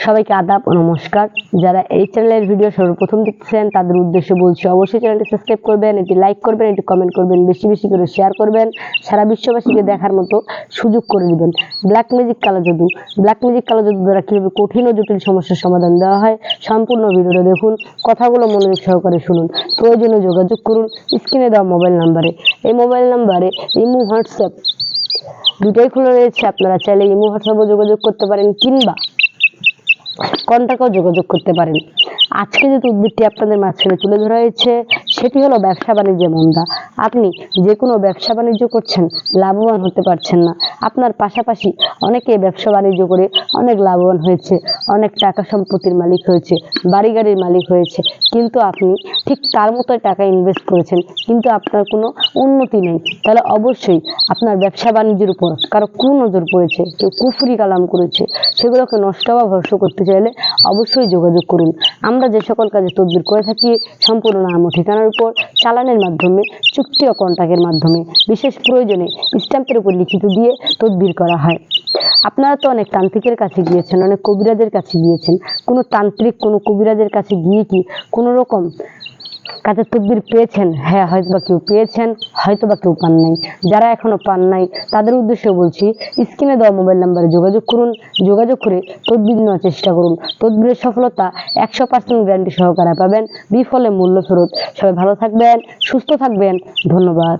সবাইকে আদাব ও নমস্কার। যারা এই চ্যানেলের ভিডিও সর্বপ্রথম দেখছেন তাদের উদ্দেশ্যে বলছি, অবশ্যই চ্যানেলটি সাবস্ক্রাইব করবেন, এটি লাইক করবেন, এটি কমেন্ট করবেন, বেশি বেশি করে শেয়ার করবেন, সারা বিশ্ববাসীকে দেখার মতো সুযোগ করে দিবেন। ব্ল্যাক ম্যাজিক কালো জাদু দ্বারা কীভাবে কঠিন ও জটিল সমস্যার সমাধান দেওয়া হয়, সম্পূর্ণ ভিডিওটা দেখুন, কথাগুলো মনোযোগ সহকারে শুনুন। প্রয়োজনে যোগাযোগ করুন স্ক্রিনে দেওয়া মোবাইল নাম্বারে। এই মোবাইল নাম্বারে ইমো, হোয়াটসঅ্যাপ দুটোই খোলা রয়েছে। আপনারা চাইলে ইমো, হোয়াটসঅ্যাপও যোগাযোগ করতে পারেন কিংবা কন্টাক্টেও যোগাযোগ করতে পারেন। আজকে যে তদবিরটি আপনাদের মাঝখানে তুলে ধরা হয়েছে সেটি হলো ব্যবসা বাণিজ্যে মন্দা। আপনি যে কোনো ব্যবসা বাণিজ্য করছেন, লাভবান হতে পারছেন না। আপনার পাশাপাশি অনেকে ব্যবসা বাণিজ্য করে অনেক লাভবান হয়েছে, অনেক টাকা সম্পত্তির মালিক হয়েছে, বাড়ি গাড়ির মালিক হয়েছে, কিন্তু আপনি ঠিক তার মতো টাকা ইনভেস্ট করেছেন কিন্তু আপনার কোনো উন্নতি নেই। তাহলে অবশ্যই আপনার ব্যবসা বাণিজ্যের উপর কারো কুনজর পড়েছে, কেউ কুফরি কালাম করেছে, সেগুলোকে নষ্ট বা ভ্রষ্ট করতে চাইলে অবশ্যই যোগাযোগ করুন। আমরা যে সকল কাজে তদবির করে থাকি সম্পূর্ণ নাম ও ঠিকানার উপর, চালানের মাধ্যমে, চুক্তি ও কন্ট্রাক্টের মাধ্যমে, বিশেষ প্রয়োজনে স্ট্যাম্পের উপর লিখিত দিয়ে তদবির করা হয়। আপনারা তো অনেক তান্ত্রিকের কাছে গিয়েছেন, অনেক কবিরাজের কাছে গিয়েছেন। কোনো তান্ত্রিক, কোনো কবিরাজের কাছে গিয়ে কি কোনো রকম কাজের তদবির পেয়েছেন? হ্যাঁ, হয়তো বা কেউ পেয়েছেন, হয়তো বা কেউ পান নাই। যারা এখনো পান নাই তাদের উদ্দেশ্যে বলছি, স্ক্রিনে দেওয়া মোবাইল নাম্বারে যোগাযোগ করুন, যোগাযোগ করে তদবির নেওয়ার চেষ্টা করুন। তদবিরের সফলতা 100% গ্যারান্টি সহকারে পাবেন, বিফলে মূল্য ফেরত। সবাই ভালো থাকবেন, সুস্থ থাকবেন, ধন্যবাদ।